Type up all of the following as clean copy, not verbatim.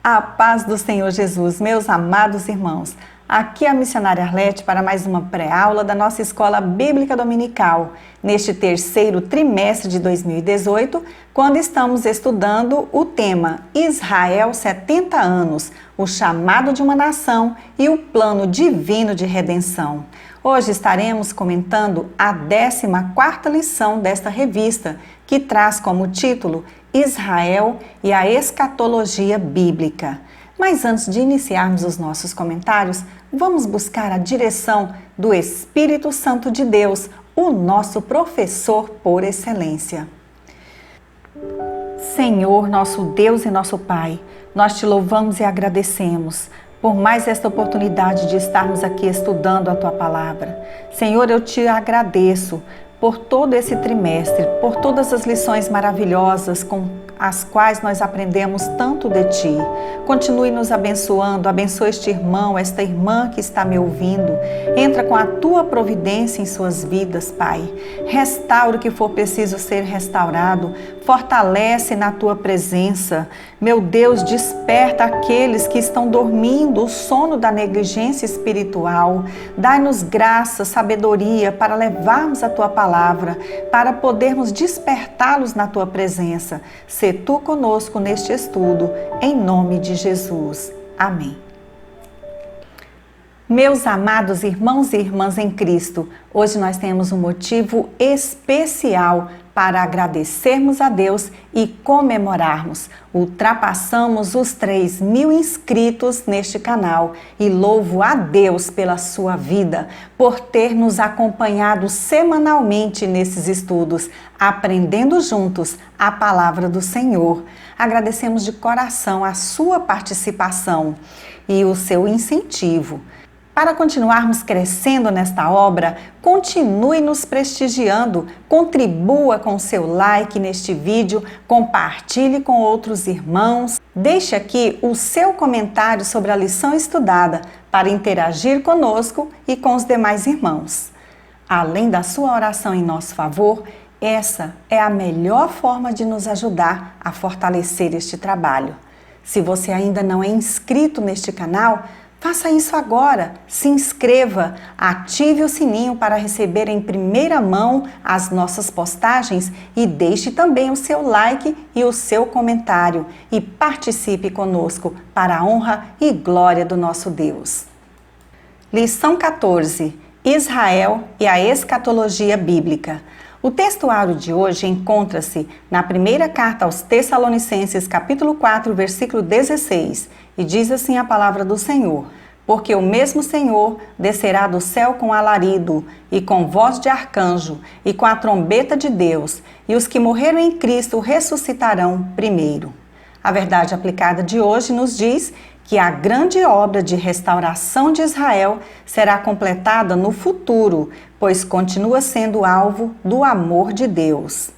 A paz do Senhor Jesus, meus amados irmãos. Aqui é a missionária Arlete para mais uma pré-aula da nossa Escola Bíblica Dominical, neste terceiro trimestre de 2018, quando estamos estudando o tema Israel 70 anos, o chamado de uma nação e o plano divino de redenção. Hoje estaremos comentando a 14ª lição desta revista, que traz como título Israel e a escatologia bíblica. Mas antes de iniciarmos os nossos comentários, vamos buscar a direção do Espírito Santo de Deus, o nosso professor por excelência. Senhor, nosso Deus e nosso Pai, nós te louvamos e agradecemos por mais esta oportunidade de estarmos aqui estudando a Tua Palavra. Senhor, eu te agradeço por todo esse trimestre, por todas as lições maravilhosas com as quais nós aprendemos tanto de Ti. Continue nos abençoando, abençoe este irmão, esta irmã que está me ouvindo. Entra com a Tua providência em suas vidas, Pai. Restaura o que for preciso ser restaurado. Fortalece na Tua presença. Meu Deus, desperta aqueles que estão dormindo o sono da negligência espiritual. Dai-nos graça, sabedoria para levarmos a Tua palavra, para podermos despertá-los na Tua presença. Sê Tu conosco neste estudo, em nome de Jesus. Amém. Meus amados irmãos e irmãs em Cristo, hoje nós temos um motivo especial para agradecermos a Deus e comemorarmos. Ultrapassamos os 3.000 inscritos neste canal e louvo a Deus pela sua vida, por ter nos acompanhado semanalmente nesses estudos, aprendendo juntos a palavra do Senhor. Agradecemos de coração a sua participação e o seu incentivo. Para continuarmos crescendo nesta obra, continue nos prestigiando, contribua com seu like neste vídeo, compartilhe com outros irmãos, deixe aqui o seu comentário sobre a lição estudada para interagir conosco e com os demais irmãos. Além da sua oração em nosso favor, essa é a melhor forma de nos ajudar a fortalecer este trabalho. Se você ainda não é inscrito neste canal, faça isso agora, se inscreva, ative o sininho para receber em primeira mão as nossas postagens e deixe também o seu like e o seu comentário e participe conosco para a honra e glória do nosso Deus. Lição 14. Israel e a escatologia bíblica. O textuário de hoje encontra-se na primeira carta aos Tessalonicenses, capítulo 4, versículo 16, e diz assim a palavra do Senhor: porque o mesmo Senhor descerá do céu com alarido, e com voz de arcanjo, e com a trombeta de Deus, e os que morreram em Cristo ressuscitarão primeiro. A verdade aplicada de hoje nos diz que a grande obra de restauração de Israel será completada no futuro, pois continua sendo alvo do amor de Deus.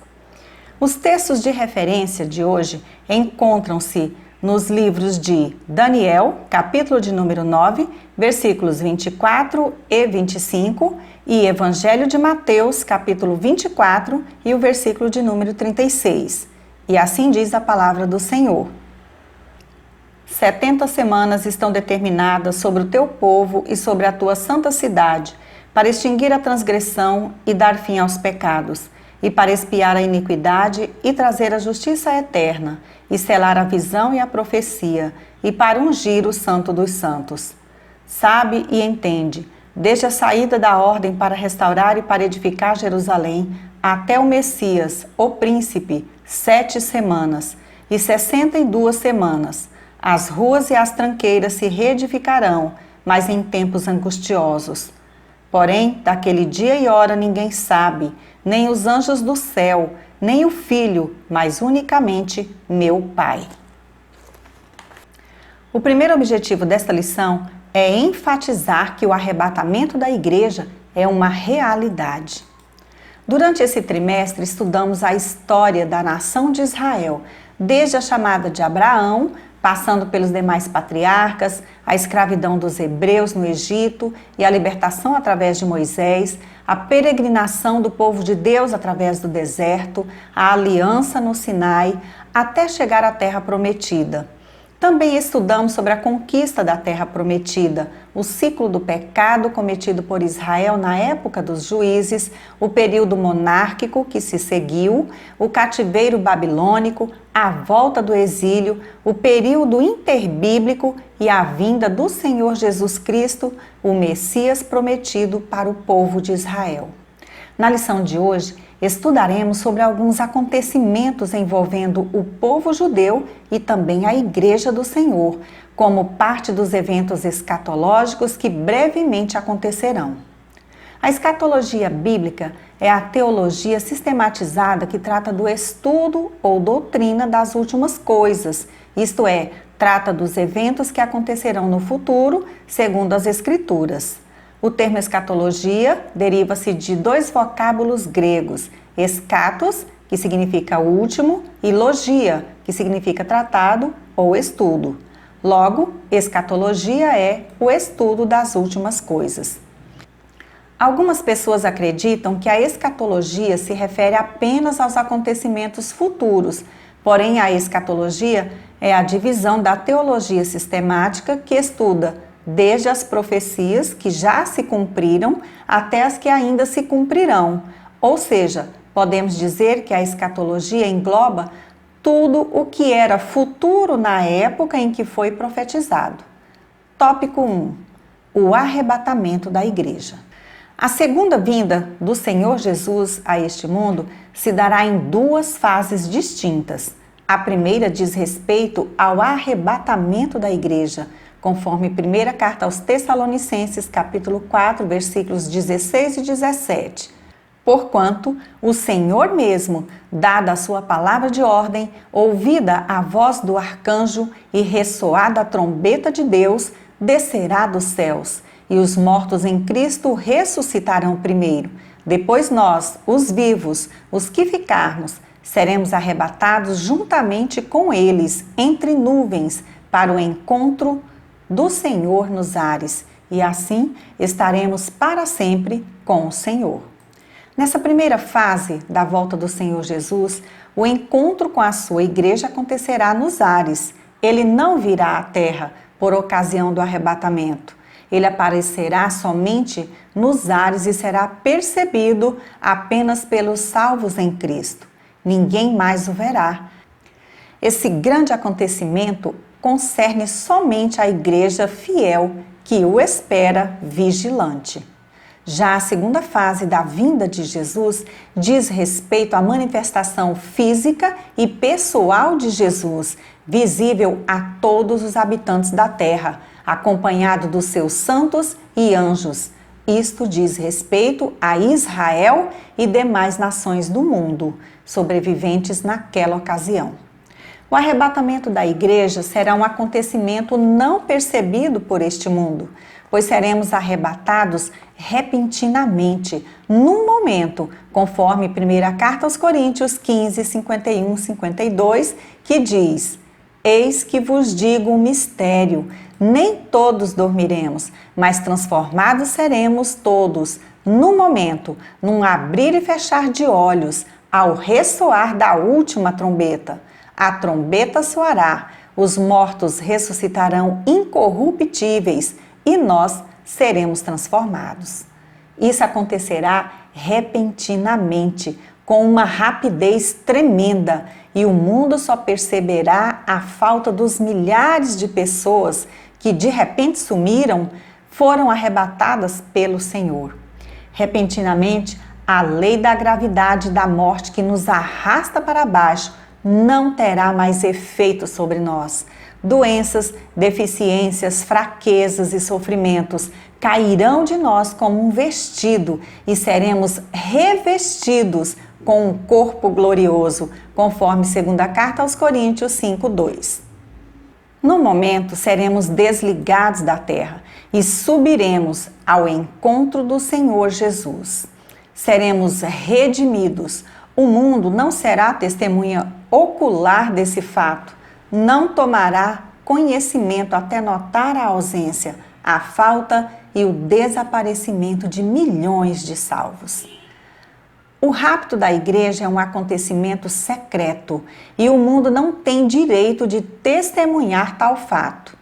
Os textos de referência de hoje encontram-se nos livros de Daniel, capítulo de número 9, versículos 24 e 25, e Evangelho de Mateus, capítulo 24, e o versículo de número 36. E assim diz a palavra do Senhor: 70 semanas estão determinadas sobre o teu povo e sobre a tua santa cidade, para extinguir a transgressão e dar fim aos pecados, e para expiar a iniquidade e trazer a justiça eterna, e selar a visão e a profecia, e para ungir o santo dos santos. Sabe e entende, desde a saída da ordem para restaurar e para edificar Jerusalém, até o Messias, o príncipe, 7 semanas, e 62 semanas. As ruas e as tranqueiras se reedificarão, mas em tempos angustiosos. Porém, daquele dia e hora ninguém sabe, nem os anjos do céu, nem o Filho, mas unicamente meu Pai. O primeiro objetivo desta lição é enfatizar que o arrebatamento da igreja é uma realidade. Durante esse trimestre, estudamos a história da nação de Israel, desde a chamada de Abraão, passando pelos demais patriarcas, a escravidão dos hebreus no Egito e a libertação através de Moisés, a peregrinação do povo de Deus através do deserto, a aliança no Sinai, até chegar à terra prometida. Também estudamos sobre a conquista da Terra Prometida, o ciclo do pecado cometido por Israel na época dos juízes, o período monárquico que se seguiu, o cativeiro babilônico, a volta do exílio, o período interbíblico e a vinda do Senhor Jesus Cristo, o Messias prometido para o povo de Israel. Na lição de hoje, estudaremos sobre alguns acontecimentos envolvendo o povo judeu e também a Igreja do Senhor, como parte dos eventos escatológicos que brevemente acontecerão. A escatologia bíblica é a teologia sistematizada que trata do estudo ou doutrina das últimas coisas, isto é, trata dos eventos que acontecerão no futuro, segundo as Escrituras. O termo escatologia deriva-se de dois vocábulos gregos, eschatos, que significa último, e logia, que significa tratado ou estudo. Logo, escatologia é o estudo das últimas coisas. Algumas pessoas acreditam que a escatologia se refere apenas aos acontecimentos futuros, porém a escatologia é a divisão da teologia sistemática que estuda desde as profecias que já se cumpriram até as que ainda se cumprirão. Ou seja, podemos dizer que a escatologia engloba tudo o que era futuro na época em que foi profetizado. Tópico 1. O arrebatamento da igreja. A segunda vinda do Senhor Jesus a este mundo se dará em duas fases distintas. A primeira diz respeito ao arrebatamento da igreja, conforme 1ª carta aos Tessalonicenses, capítulo 4, versículos 16 e 17. Porquanto o Senhor mesmo, dada a sua palavra de ordem, ouvida a voz do arcanjo e ressoada a trombeta de Deus, descerá dos céus, e os mortos em Cristo ressuscitarão primeiro. Depois nós, os vivos, os que ficarmos, seremos arrebatados juntamente com eles, entre nuvens, para o encontro do Senhor nos ares, e assim estaremos para sempre com o Senhor. Nessa primeira fase da volta do Senhor Jesus, o encontro com a sua igreja acontecerá nos ares. Ele não virá à terra por ocasião do arrebatamento. Ele aparecerá somente nos ares e será percebido apenas pelos salvos em Cristo. Ninguém mais o verá. Esse grande acontecimento concerne somente a igreja fiel que o espera vigilante. Já a segunda fase da vinda de Jesus diz respeito à manifestação física e pessoal de Jesus, visível a todos os habitantes da terra, acompanhado dos seus santos e anjos. Isto diz respeito a Israel e demais nações do mundo, sobreviventes naquela ocasião. O arrebatamento da igreja será um acontecimento não percebido por este mundo, pois seremos arrebatados repentinamente, num momento, conforme 1ª carta aos Coríntios 15, 51, 52, que diz: Eis que vos digo um mistério, nem todos dormiremos, mas transformados seremos todos, num momento, num abrir e fechar de olhos, ao ressoar da última trombeta. A trombeta soará, os mortos ressuscitarão incorruptíveis e nós seremos transformados. Isso acontecerá repentinamente, com uma rapidez tremenda, e o mundo só perceberá a falta dos milhares de pessoas que de repente sumiram, foram arrebatadas pelo Senhor. Repentinamente, a lei da gravidade da morte que nos arrasta para baixo não terá mais efeito sobre nós. Doenças, deficiências, fraquezas e sofrimentos cairão de nós como um vestido e seremos revestidos com um corpo glorioso, conforme 2ª carta aos Coríntios 5:2. No momento, seremos desligados da terra e subiremos ao encontro do Senhor Jesus. Seremos redimidos. O mundo não será testemunha ocular desse fato, não tomará conhecimento até notar a ausência, a falta e o desaparecimento de milhões de salvos. O rapto da igreja é um acontecimento secreto e o mundo não tem direito de testemunhar tal fato.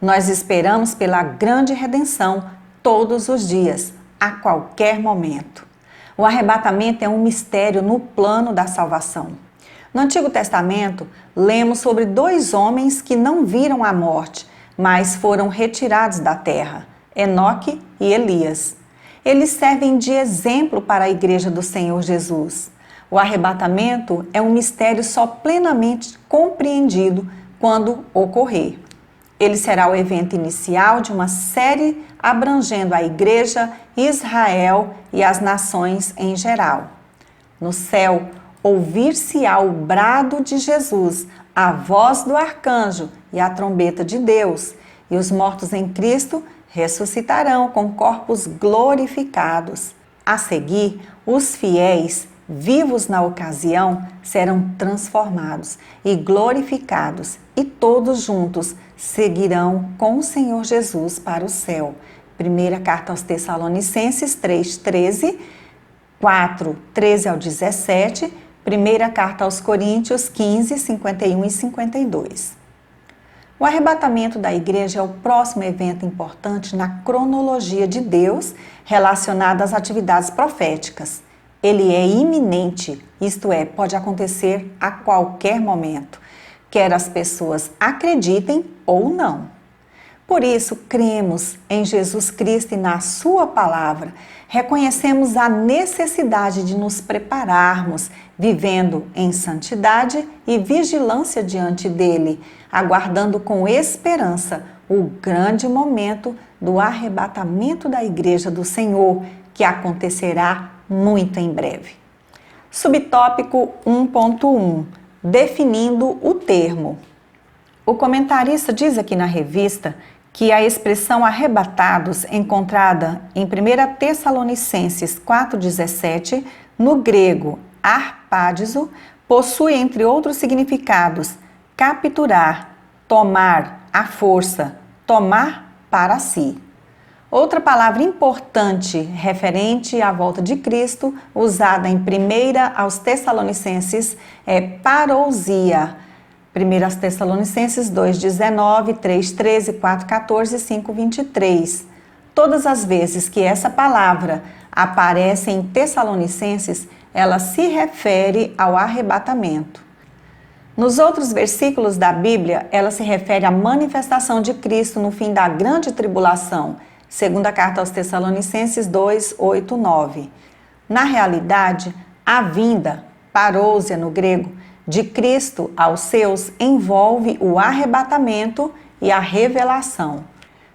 Nós esperamos pela grande redenção todos os dias, a qualquer momento. O arrebatamento é um mistério no plano da salvação. No Antigo Testamento, lemos sobre 2 homens que não viram a morte, mas foram retirados da terra, Enoque e Elias. Eles servem de exemplo para a igreja do Senhor Jesus. O arrebatamento é um mistério só plenamente compreendido quando ocorrer. Ele será o evento inicial de uma série abrangendo a igreja, Israel e as nações em geral. No céu, ouvir-se-á o brado de Jesus, a voz do arcanjo e a trombeta de Deus, e os mortos em Cristo ressuscitarão com corpos glorificados. A seguir, os fiéis, vivos na ocasião, serão transformados e glorificados, e todos juntos seguirão com o Senhor Jesus para o céu. Primeira carta aos Tessalonicenses 3:13, 4:13 ao 17, primeira carta aos Coríntios 15, 51 e 52. O arrebatamento da igreja é o próximo evento importante na cronologia de Deus relacionado às atividades proféticas. Ele é iminente, isto é, pode acontecer a qualquer momento, quer as pessoas acreditem ou não. Por isso, cremos em Jesus Cristo e na Sua palavra. Reconhecemos a necessidade de nos prepararmos, vivendo em santidade e vigilância diante dele, aguardando com esperança o grande momento do arrebatamento da Igreja do Senhor, que acontecerá muito em breve. Subtópico 1.1 – Definindo o termo. O comentarista diz aqui na revista que a expressão arrebatados, encontrada em 1 Tessalonicenses 4,17, no grego arpádizo, possui, entre outros significados, capturar, tomar à força, tomar para si. Outra palavra importante referente à volta de Cristo, usada em 1 aos Tessalonicenses, é parousia. 1 Tessalonicenses 2,19, 3,13, 4,14 e 5,23. Todas as vezes que essa palavra aparece em Tessalonicenses, ela se refere ao arrebatamento. Nos outros versículos da Bíblia, ela se refere à manifestação de Cristo no fim da grande tribulação, segunda carta aos Tessalonicenses 2, 8, 9. Na realidade, a vinda, parousia no grego, de Cristo aos seus envolve o arrebatamento e a revelação.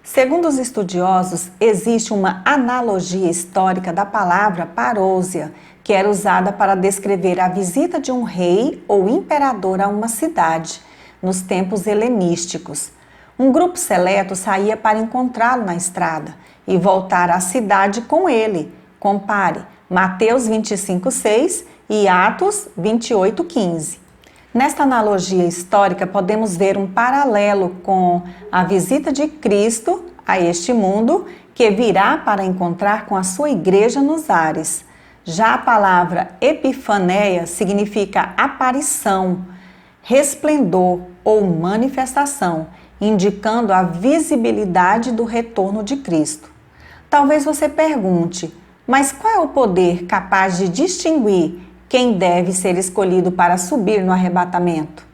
Segundo os estudiosos, existe uma analogia histórica da palavra parousia, que era usada para descrever a visita de um rei ou imperador a uma cidade, nos tempos helenísticos. Um grupo seleto saía para encontrá-lo na estrada e voltar à cidade com ele. Compare Mateus 25:6 e Atos 28:15. Nesta analogia histórica, podemos ver um paralelo com a visita de Cristo a este mundo, que virá para encontrar com a sua igreja nos ares. Já a palavra epifaneia significa aparição, resplendor ou manifestação, indicando a visibilidade do retorno de Cristo. Talvez você pergunte, mas qual é o poder capaz de distinguir quem deve ser escolhido para subir no arrebatamento?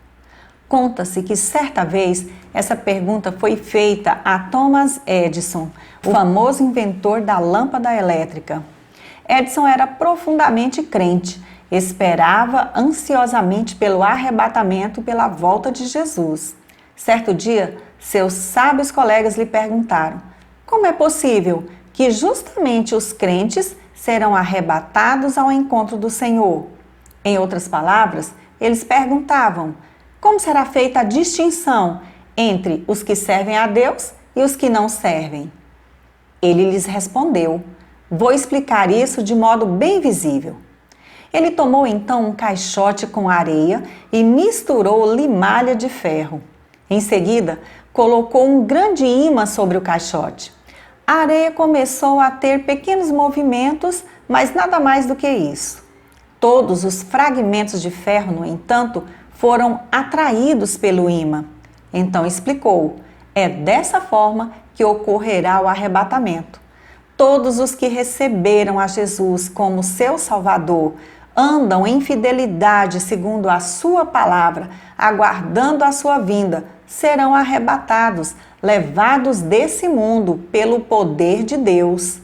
Conta-se que certa vez essa pergunta foi feita a Thomas Edison, o famoso inventor da lâmpada elétrica. Edison era profundamente crente, esperava ansiosamente pelo arrebatamento, pela volta de Jesus. Certo dia, seus sábios colegas lhe perguntaram: como é possível que justamente os crentes serão arrebatados ao encontro do Senhor? Em outras palavras, eles perguntavam: como será feita a distinção entre os que servem a Deus e os que não servem? Ele lhes respondeu: vou explicar isso de modo bem visível. Ele tomou então um caixote com areia e misturou limalha de ferro. Em seguida, colocou um grande ímã sobre o caixote. A areia começou a ter pequenos movimentos, mas nada mais do que isso. Todos os fragmentos de ferro, no entanto, foram atraídos pelo ímã. Então explicou: é dessa forma que ocorrerá o arrebatamento. Todos os que receberam a Jesus como seu Salvador, andam em fidelidade segundo a sua palavra, aguardando a sua vinda, serão arrebatados, levados desse mundo pelo poder de Deus.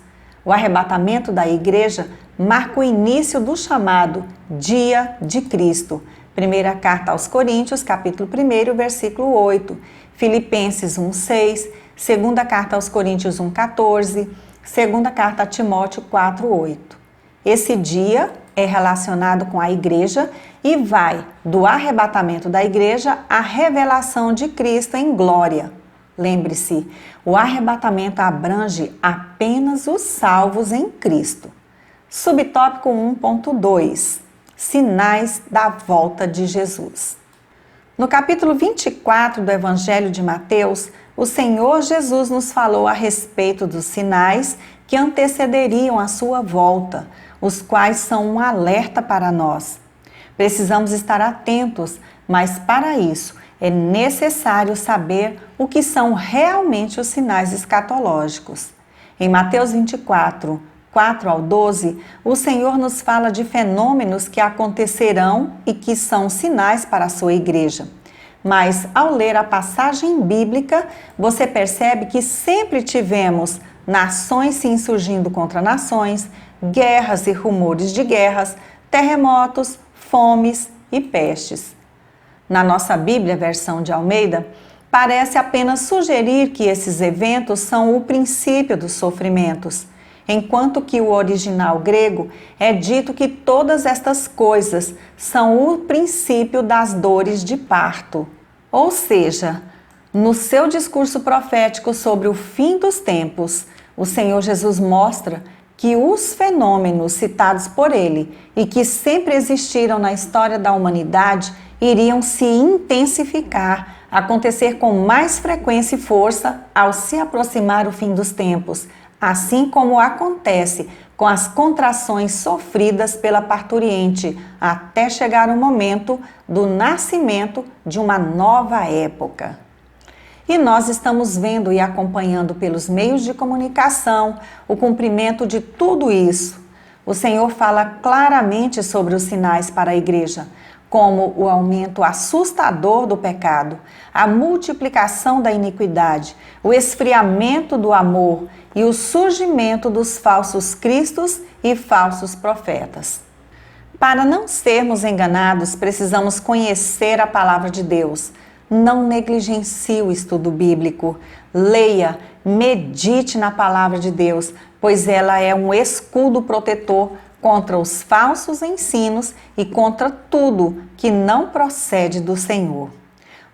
O arrebatamento da igreja marca o início do chamado Dia de Cristo. Primeira carta aos Coríntios, capítulo 1, versículo 8. Filipenses 1:6, segunda carta aos Coríntios 1:14, segunda carta a Timóteo 4:8. Esse dia é relacionado com a igreja e vai do arrebatamento da igreja à revelação de Cristo em glória. Lembre-se, o arrebatamento abrange apenas os salvos em Cristo. Subtópico 1.2 Sinais da volta de Jesus. No capítulo 24 do Evangelho de Mateus, o Senhor Jesus nos falou a respeito dos sinais que antecederiam a sua volta, os quais são um alerta para nós. Precisamos estar atentos, mas para isso é necessário saber o que são realmente os sinais escatológicos. Em Mateus 24, 4 ao 12, o Senhor nos fala de fenômenos que acontecerão e que são sinais para a sua igreja. Mas, ao ler a passagem bíblica, você percebe que sempre tivemos nações se insurgindo contra nações, guerras e rumores de guerras, terremotos, fomes e pestes. Na nossa Bíblia, versão de Almeida, parece apenas sugerir que esses eventos são o princípio dos sofrimentos, enquanto que o original grego é dito que todas estas coisas são o princípio das dores de parto. Ou seja, no seu discurso profético sobre o fim dos tempos, o Senhor Jesus mostra que os fenômenos citados por ele e que sempre existiram na história da humanidade iriam se intensificar, acontecer com mais frequência e força ao se aproximar o fim dos tempos, assim como acontece com as contrações sofridas pela parturiente, até chegar o momento do nascimento de uma nova época. E nós estamos vendo e acompanhando pelos meios de comunicação o cumprimento de tudo isso. O Senhor fala claramente sobre os sinais para a igreja, como o aumento assustador do pecado, a multiplicação da iniquidade, o esfriamento do amor e o surgimento dos falsos cristos e falsos profetas. Para não sermos enganados, precisamos conhecer a palavra de Deus. Não negligencie o estudo bíblico. Leia, medite na palavra de Deus, pois ela é um escudo protetor contra os falsos ensinos e contra tudo que não procede do Senhor.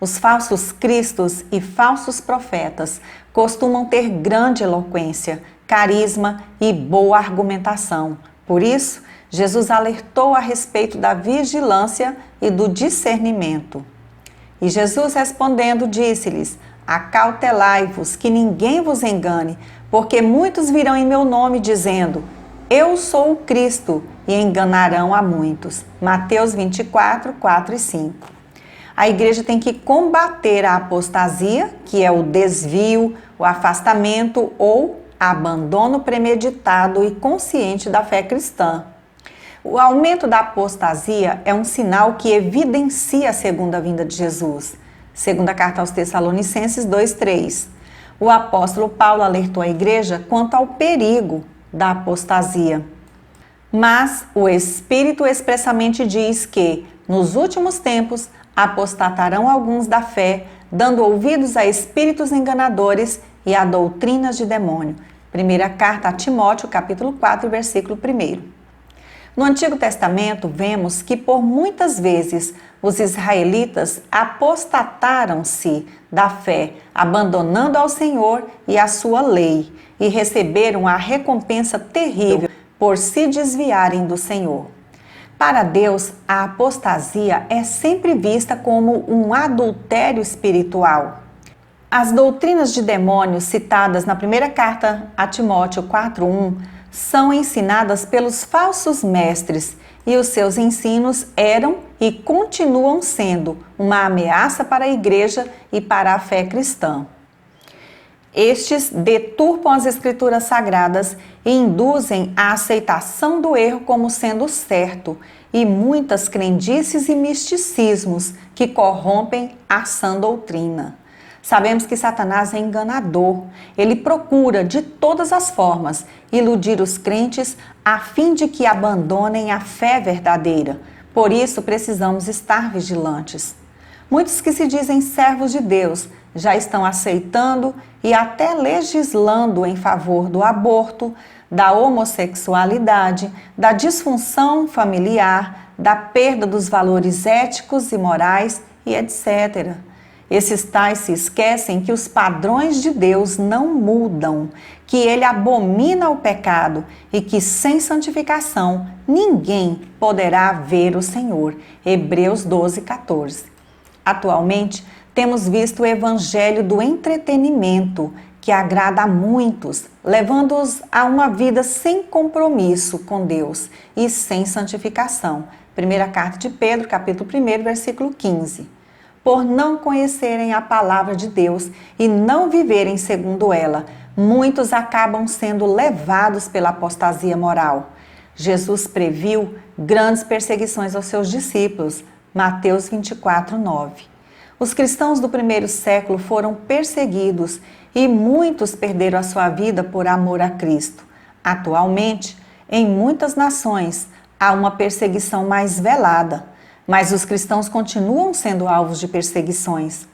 Os falsos cristos e falsos profetas costumam ter grande eloquência, carisma e boa argumentação. Por isso, Jesus alertou a respeito da vigilância e do discernimento. E Jesus respondendo disse-lhes: acautelai-vos, que ninguém vos engane, porque muitos virão em meu nome dizendo: eu sou o Cristo, e enganarão a muitos. Mateus 24, 4 e 5. A igreja tem que combater a apostasia, que é o desvio, o afastamento ou abandono premeditado e consciente da fé cristã. O aumento da apostasia é um sinal que evidencia a segunda vinda de Jesus. Segunda carta aos Tessalonicenses 2:3. O apóstolo Paulo alertou a igreja quanto ao perigo da apostasia. Mas o Espírito expressamente diz que, nos últimos tempos, apostatarão alguns da fé, dando ouvidos a espíritos enganadores e a doutrinas de demônio. Primeira carta a Timóteo, capítulo 4, versículo 1. No Antigo Testamento, vemos que por muitas vezes os israelitas apostataram-se da fé, abandonando ao Senhor e a sua lei, e receberam a recompensa terrível por se desviarem do Senhor. Para Deus, a apostasia é sempre vista como um adultério espiritual. As doutrinas de demônios citadas na primeira carta a Timóteo 4:1 são ensinadas pelos falsos mestres e os seus ensinos eram e continuam sendo uma ameaça para a igreja e para a fé cristã. Estes deturpam as escrituras sagradas e induzem a aceitação do erro como sendo certo e muitas crendices e misticismos que corrompem a sã doutrina. Sabemos que Satanás é enganador. Ele procura, de todas as formas, iludir os crentes a fim de que abandonem a fé verdadeira. Por isso, precisamos estar vigilantes. Muitos que se dizem servos de Deus já estão aceitando e até legislando em favor do aborto, da homossexualidade, da disfunção familiar, da perda dos valores éticos e morais e etc. Esses tais se esquecem que os padrões de Deus não mudam, que Ele abomina o pecado e que sem santificação ninguém poderá ver o Senhor. Hebreus 12, 14. Atualmente, temos visto o evangelho do entretenimento, que agrada a muitos, levando-os a uma vida sem compromisso com Deus e sem santificação. Primeira carta de Pedro, capítulo 1, versículo 15. Por não conhecerem a palavra de Deus e não viverem segundo ela, muitos acabam sendo levados pela apostasia moral. Jesus previu grandes perseguições aos seus discípulos. Mateus 24, 9. Os cristãos do primeiro século foram perseguidos e muitos perderam a sua vida por amor a Cristo. Atualmente, em muitas nações, há uma perseguição mais velada, mas os cristãos continuam sendo alvos de perseguições.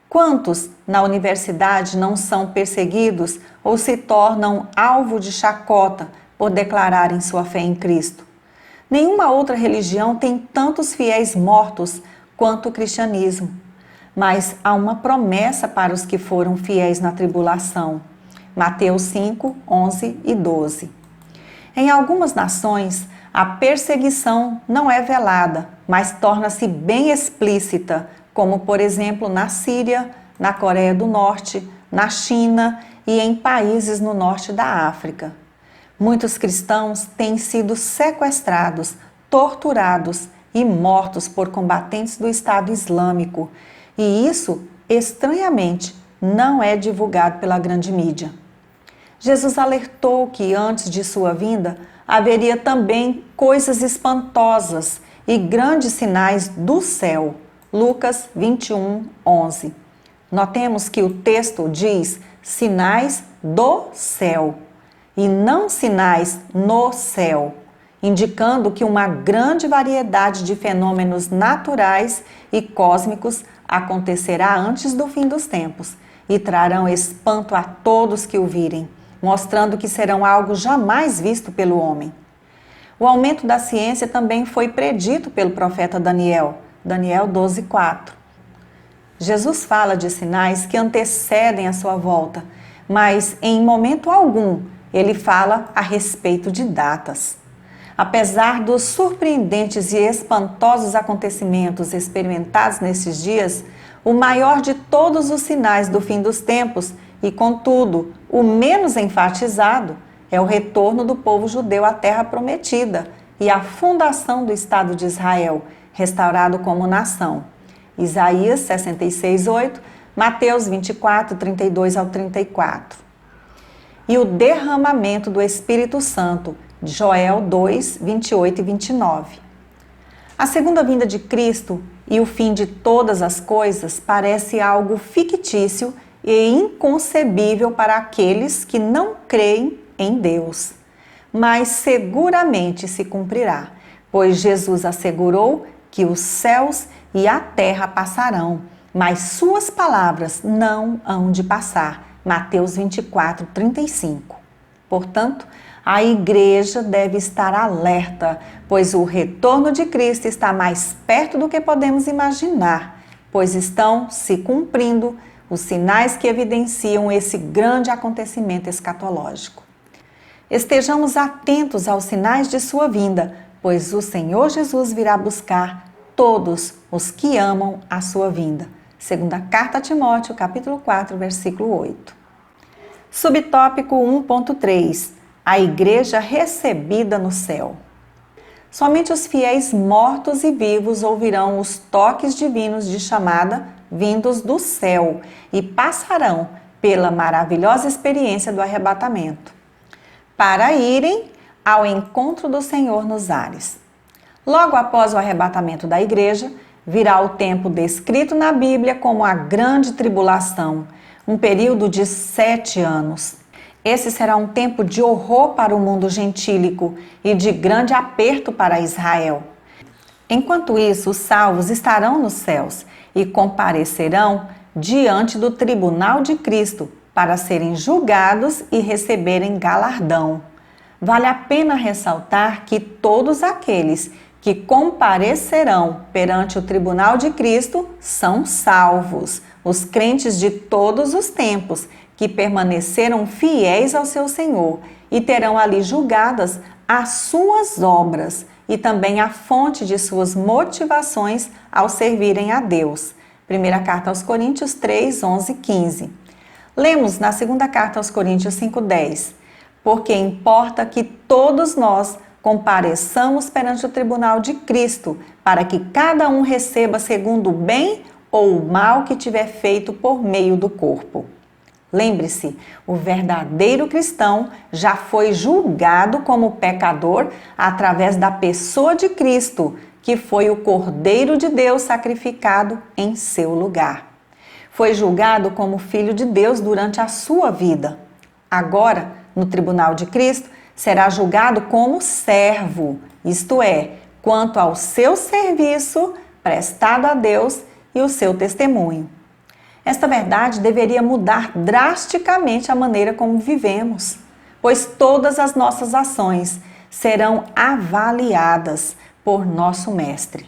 Quantos na universidade não são perseguidos ou se tornam alvo de chacota por declararem sua fé em Cristo? Nenhuma outra religião tem tantos fiéis mortos quanto o cristianismo. Mas há uma promessa para os que foram fiéis na tribulação. Mateus 5, 11 e 12. Em algumas nações, a perseguição não é velada, mas torna-se bem explícita, como por exemplo na Síria, na Coreia do Norte, na China e em países no norte da África. Muitos cristãos têm sido sequestrados, torturados e mortos por combatentes do Estado Islâmico, e isso, estranhamente, não é divulgado pela grande mídia. Jesus alertou que antes de sua vinda haveria também coisas espantosas e grandes sinais do céu. Lucas 21, 11. Notemos que o texto diz sinais do céu e não sinais no céu, indicando que uma grande variedade de fenômenos naturais e cósmicos acontecerá antes do fim dos tempos e trarão espanto a todos que o virem, mostrando que serão algo jamais visto pelo homem. O aumento da ciência também foi predito pelo profeta Daniel, Daniel 12, 4. Jesus fala de sinais que antecedem a sua volta, mas em momento algum ele fala a respeito de datas. Apesar dos surpreendentes e espantosos acontecimentos experimentados nesses dias, o maior de todos os sinais do fim dos tempos, e contudo, o menos enfatizado, é o retorno do povo judeu à terra prometida e a fundação do Estado de Israel, restaurado como nação. Isaías 66, 8, Mateus 24, 32 ao 34. E o derramamento do Espírito Santo, Joel 2, 28 e 29. A segunda vinda de Cristo e o fim de todas as coisas parece algo fictício e inconcebível para aqueles que não creem em Deus. Mas seguramente se cumprirá, pois Jesus assegurou que os céus e a terra passarão, mas suas palavras não hão de passar. Mateus 24, 35. Portanto, a igreja deve estar alerta, pois o retorno de Cristo está mais perto do que podemos imaginar, pois estão se cumprindo os sinais que evidenciam esse grande acontecimento escatológico. Estejamos atentos aos sinais de sua vinda, pois o Senhor Jesus virá buscar todos os que amam a sua vinda. Segunda Carta a Timóteo, capítulo 4, versículo 8. Subtópico 1.3. A igreja recebida no céu. Somente os fiéis mortos e vivos ouvirão os toques divinos de chamada vindos do céu e passarão pela maravilhosa experiência do arrebatamento, para irem ao encontro do Senhor nos ares. Logo após o arrebatamento da igreja, virá o tempo descrito na Bíblia como a grande tribulação, um período de 7 anos. Esse será um tempo de horror para o mundo gentílico e de grande aperto para Israel. Enquanto isso, os salvos estarão nos céus e comparecerão diante do tribunal de Cristo para serem julgados e receberem galardão. Vale a pena ressaltar que todos aqueles que comparecerão perante o tribunal de Cristo são salvos, os crentes de todos os tempos que permaneceram fiéis ao seu Senhor e terão ali julgadas as suas obras e também a fonte de suas motivações ao servirem a Deus. Primeira carta aos Coríntios 3, 11 e 15. Lemos na segunda carta aos Coríntios 5:10. Porque importa que todos nós compareçamos perante o tribunal de Cristo, para que cada um receba segundo o bem ou o mal que tiver feito por meio do corpo. Lembre-se, o verdadeiro cristão já foi julgado como pecador através da pessoa de Cristo, que foi o Cordeiro de Deus sacrificado em seu lugar. Foi julgado como filho de Deus durante a sua vida. Agora, no tribunal de Cristo, será julgado como servo, isto é, quanto ao seu serviço prestado a Deus e o seu testemunho. Esta verdade deveria mudar drasticamente a maneira como vivemos, pois todas as nossas ações serão avaliadas por nosso Mestre.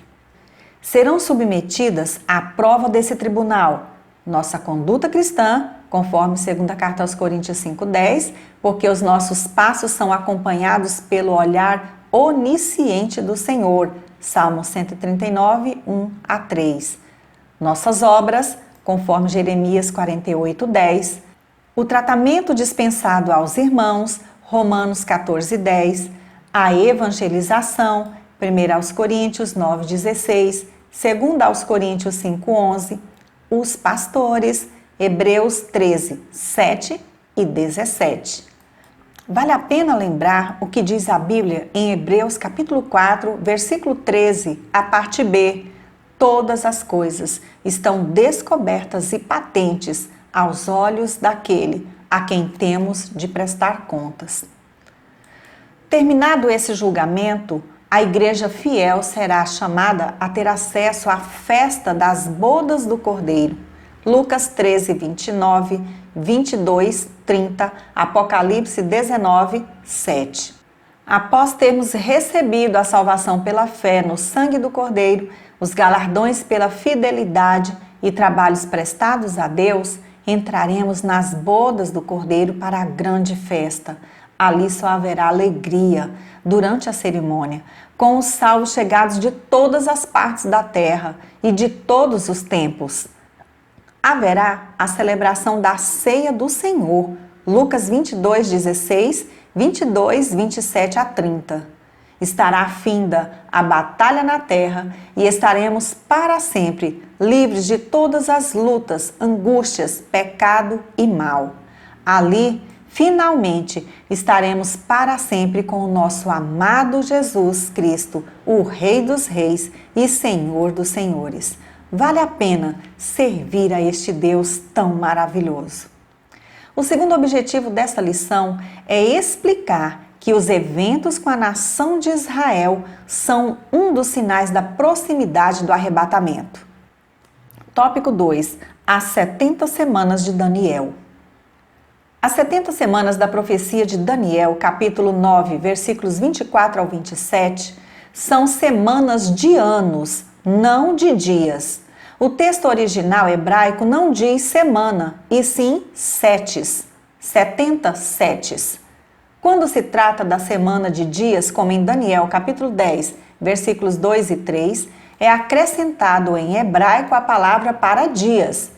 Serão submetidas à prova desse tribunal nossa conduta cristã, conforme 2ª carta aos Coríntios 5:10, porque os nossos passos são acompanhados pelo olhar onisciente do Senhor, Salmo 139, 1 a 3. Nossas obras, conforme Jeremias 48:10, o tratamento dispensado aos irmãos, Romanos 14:10, a evangelização, 1 aos Coríntios 9:16, 2 aos Coríntios 5:11, os pastores, Hebreus 13, 7 e 17. Vale a pena lembrar o que diz a Bíblia em Hebreus capítulo 4, versículo 13, a parte B. Todas as coisas estão descobertas e patentes aos olhos daquele a quem temos de prestar contas. Terminado esse julgamento, a igreja fiel será chamada a ter acesso à festa das bodas do Cordeiro. Lucas 13, 29, 22, 30, Apocalipse 19, 7. Após termos recebido a salvação pela fé no sangue do Cordeiro, os galardões pela fidelidade e trabalhos prestados a Deus, entraremos nas bodas do Cordeiro para a grande festa. Ali só haverá alegria durante a cerimônia, com os salvos chegados de todas as partes da terra e de todos os tempos. Haverá a celebração da ceia do Senhor, Lucas 22, 16, 22, 27 a 30. Estará finda a batalha na terra e estaremos para sempre livres de todas as lutas, angústias, pecado e mal. Ali, finalmente, estaremos para sempre com o nosso amado Jesus Cristo, o Rei dos Reis e Senhor dos Senhores. Vale a pena servir a este Deus tão maravilhoso. O segundo objetivo desta lição é explicar que os eventos com a nação de Israel são um dos sinais da proximidade do arrebatamento. Tópico 2. As 70 semanas de Daniel. As 70 semanas da profecia de Daniel, capítulo 9, versículos 24 ao 27, são semanas de anos, não de dias. O texto original hebraico não diz semana, e sim setes, 70 setes. Quando se trata da semana de dias, como em Daniel capítulo 10, versículos 2 e 3, é acrescentado em hebraico a palavra para dias.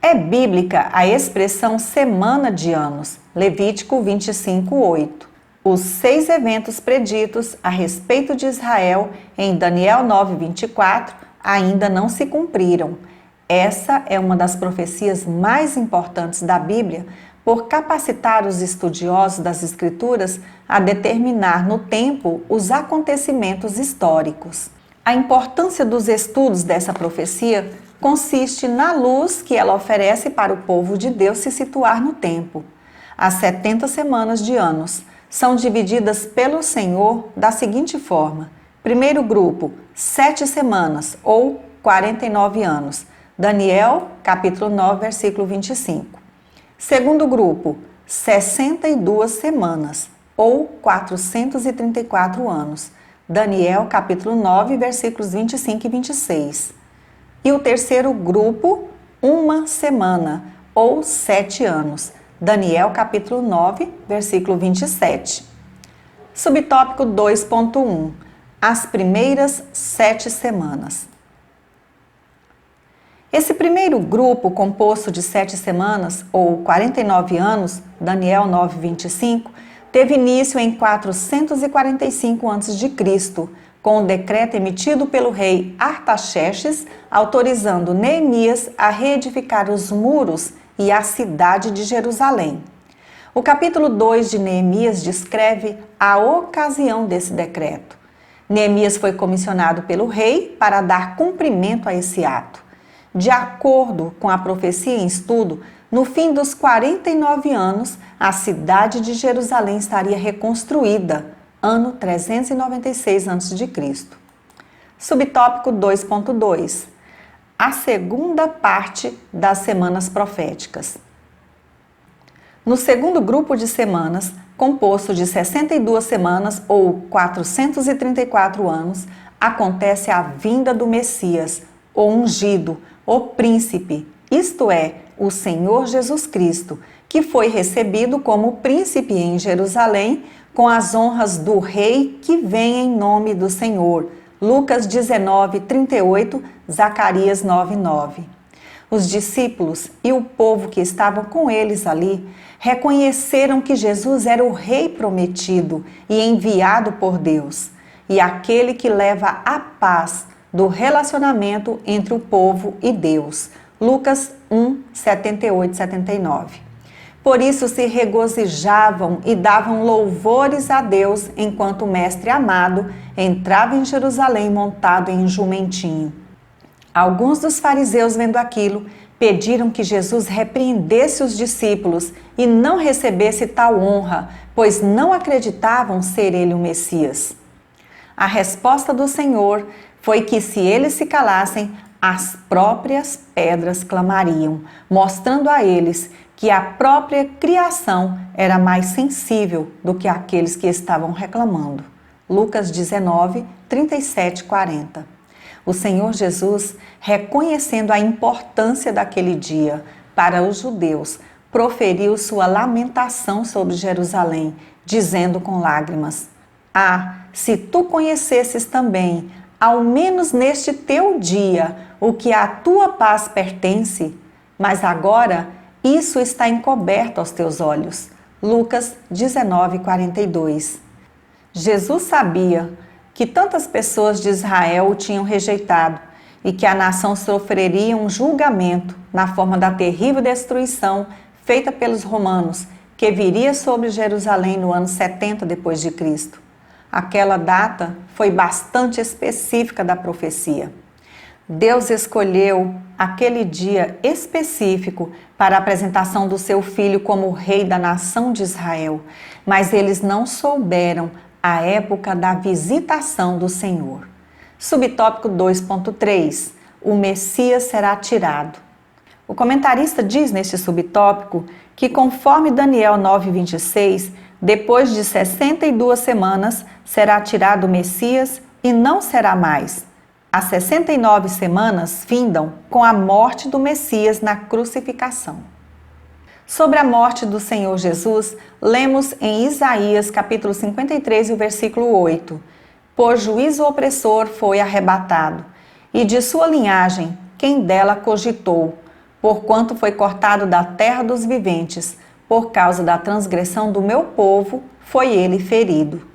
É bíblica a expressão semana de anos, Levítico 25, 8. os 6 eventos preditos a respeito de Israel em Daniel 9:24 ainda não se cumpriram. Essa é uma das profecias mais importantes da Bíblia por capacitar os estudiosos das Escrituras a determinar no tempo os acontecimentos históricos. A importância dos estudos dessa profecia consiste na luz que ela oferece para o povo de Deus se situar no tempo. As 70 semanas de anos são divididas pelo Senhor da seguinte forma: primeiro grupo, 7 semanas ou 49 anos. Daniel, capítulo 9, versículo 25. Segundo grupo, 62 semanas ou 434 anos. Daniel, capítulo 9, versículos 25 e 26. E o terceiro grupo, 1 semana ou 7 anos. Daniel, capítulo 9, versículo 27. Subtópico 2.1. As primeiras 7 semanas. Esse primeiro grupo, composto de 7 semanas, ou 49 anos, Daniel 9:25, teve início em 445 a.C., com o decreto emitido pelo rei Artaxerxes, autorizando Neemias a reedificar os muros e a cidade de Jerusalém. O capítulo 2 de Neemias descreve a ocasião desse decreto. Neemias foi comissionado pelo rei para dar cumprimento a esse ato. De acordo com a profecia em estudo, no fim dos 49 anos, a cidade de Jerusalém estaria reconstruída, ano 396 a.C. Subtópico 2.2. A segunda parte das semanas proféticas. No segundo grupo de semanas, composto de 62 semanas ou 434 anos, acontece a vinda do Messias, o ungido, o príncipe, isto é, o Senhor Jesus Cristo, que foi recebido como príncipe em Jerusalém com as honras do rei que vem em nome do Senhor. Lucas 19:38, Zacarias 9:9. Os discípulos e o povo que estavam com eles ali reconheceram que Jesus era o rei prometido e enviado por Deus, e aquele que leva a paz do relacionamento entre o povo e Deus. Lucas 1:78-79. Por isso se regozijavam e davam louvores a Deus enquanto o mestre amado entrava em Jerusalém montado em um jumentinho. Alguns dos fariseus, vendo aquilo, pediram que Jesus repreendesse os discípulos e não recebesse tal honra, pois não acreditavam ser ele o Messias. A resposta do Senhor foi que se eles se calassem, as próprias pedras clamariam, mostrando a eles que a própria criação era mais sensível do que aqueles que estavam reclamando. Lucas 19:37-40. O Senhor Jesus, reconhecendo a importância daquele dia para os judeus, proferiu sua lamentação sobre Jerusalém, dizendo com lágrimas: Ah, se tu conhecesses também, ao menos neste teu dia, o que à tua paz pertence, mas agora isso está encoberto aos teus olhos. Lucas 19:42. Jesus sabia que tantas pessoas de Israel o tinham rejeitado e que a nação sofreria um julgamento na forma da terrível destruição feita pelos romanos, que viria sobre Jerusalém no ano 70 depois de Cristo. Aquela data foi bastante específica da profecia. Deus escolheu aquele dia específico para a apresentação do seu filho como rei da nação de Israel, mas eles não souberam a época da visitação do Senhor. Subtópico 2.3. O Messias será tirado. O comentarista diz neste subtópico que, conforme Daniel 9:26, depois de 62 semanas será tirado o Messias e não será mais. As 69 semanas findam com a morte do Messias na crucificação. Sobre a morte do Senhor Jesus, lemos em Isaías capítulo 53, o versículo 8. Por juízo opressor foi arrebatado, e de sua linhagem, quem dela cogitou, porquanto foi cortado da terra dos viventes, Por causa da transgressão do meu povo, foi ele ferido.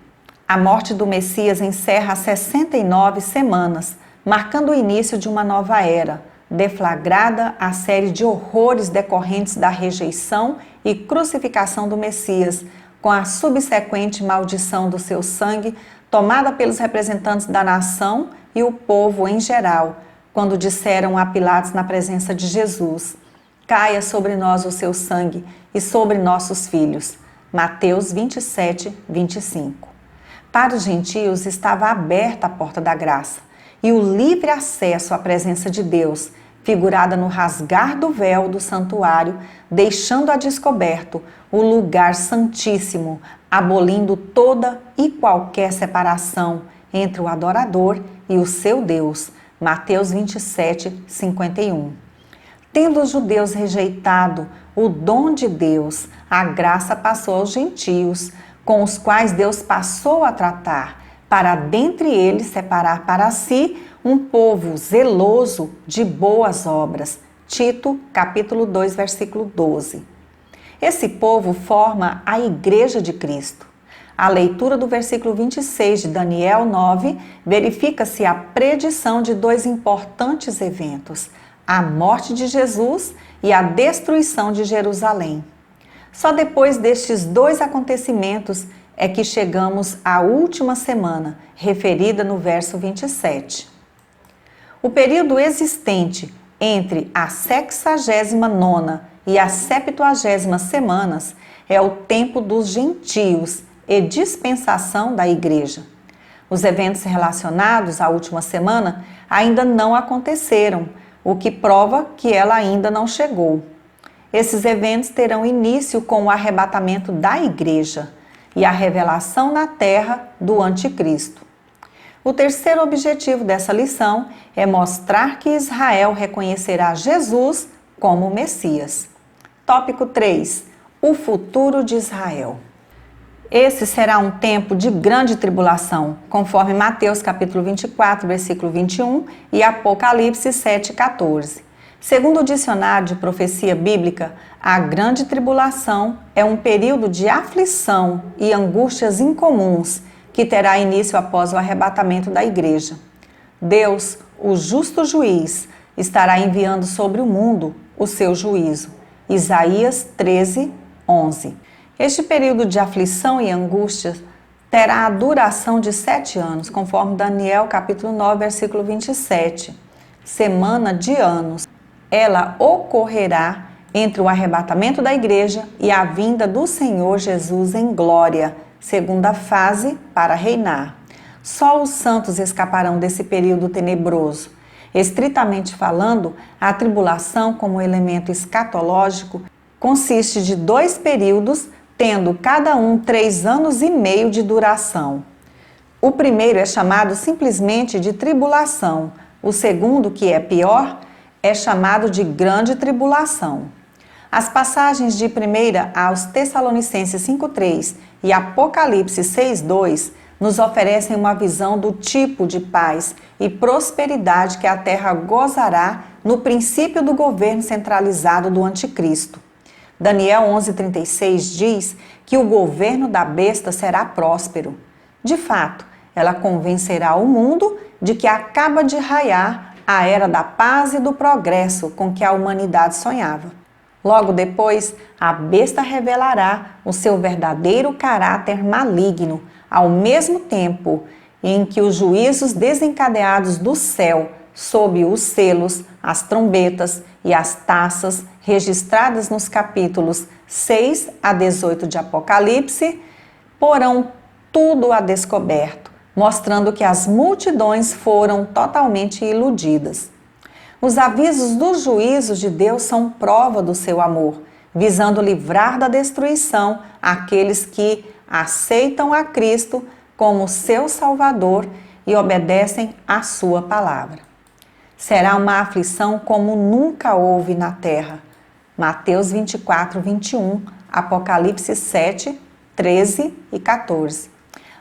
A morte do Messias encerra 69 semanas, marcando o início de uma nova era, deflagrada a série de horrores decorrentes da rejeição e crucificação do Messias, com a subsequente maldição do seu sangue, tomada pelos representantes da nação e o povo em geral, quando disseram a Pilatos na presença de Jesus: caia sobre nós o seu sangue e sobre nossos filhos. Mateus 27, 25. Para os gentios estava aberta a porta da graça e o livre acesso à presença de Deus, figurada no rasgar do véu do santuário, deixando a descoberto o lugar santíssimo, abolindo toda e qualquer separação entre o adorador e o seu Deus. Mateus 27, 51. Tendo os judeus rejeitado o dom de Deus, a graça passou aos gentios, com os quais Deus passou a tratar, para dentre eles separar para si um povo zeloso de boas obras. Tito, capítulo 2, versículo 12. Esse povo forma a Igreja de Cristo. A leitura do versículo 26 de Daniel 9 verifica-se a predição de dois importantes eventos: a morte de Jesus e a destruição de Jerusalém. Só depois destes dois acontecimentos é que chegamos à última semana, referida no verso 27. O período existente entre a 69ª e a 70ª semanas é o tempo dos gentios e dispensação da Igreja. Os eventos relacionados à última semana ainda não aconteceram, o que prova que ela ainda não chegou. Esses eventos terão início com o arrebatamento da Igreja e a revelação na terra do Anticristo. O terceiro objetivo dessa lição é mostrar que Israel reconhecerá Jesus como Messias. Tópico 3. O futuro de Israel. Esse será um tempo de grande tribulação, conforme Mateus capítulo 24, versículo 21 e Apocalipse 7, 14. Segundo o dicionário de profecia bíblica, a grande tribulação é um período de aflição e angústias incomuns que terá início após o arrebatamento da Igreja. Deus, o justo juiz, estará enviando sobre o mundo o seu juízo. Isaías 13, 11. Este período de aflição e angústia terá a duração de 7 anos, conforme Daniel capítulo 9, versículo 27. Semana de anos. Ela ocorrerá entre o arrebatamento da Igreja e a vinda do Senhor Jesus em glória, segunda fase para reinar. Só os santos escaparão desse período tenebroso. Estritamente falando, a tribulação como elemento escatológico consiste de 2 períodos, tendo cada um 3 anos e meio de duração. O primeiro é chamado simplesmente de tribulação. O segundo, que é pior, é chamado de grande tribulação. As passagens de 1 aos Tessalonicenses 5:3 e Apocalipse 6:2 nos oferecem uma visão do tipo de paz e prosperidade que a terra gozará no princípio do governo centralizado do Anticristo. Daniel 11:36 diz que o governo da besta será próspero. De fato, ela convencerá o mundo de que acaba de raiar a era da paz e do progresso com que a humanidade sonhava. Logo depois, a besta revelará o seu verdadeiro caráter maligno, ao mesmo tempo em que os juízos desencadeados do céu, sob os selos, as trombetas e as taças registradas nos capítulos 6 a 18 de Apocalipse, porão tudo a descoberto, mostrando que as multidões foram totalmente iludidas. Os avisos dos juízos de Deus são prova do seu amor, visando livrar da destruição aqueles que aceitam a Cristo como seu Salvador e obedecem à sua palavra. Será uma aflição como nunca houve na terra. Mateus 24, 21, Apocalipse 7, 13 e 14.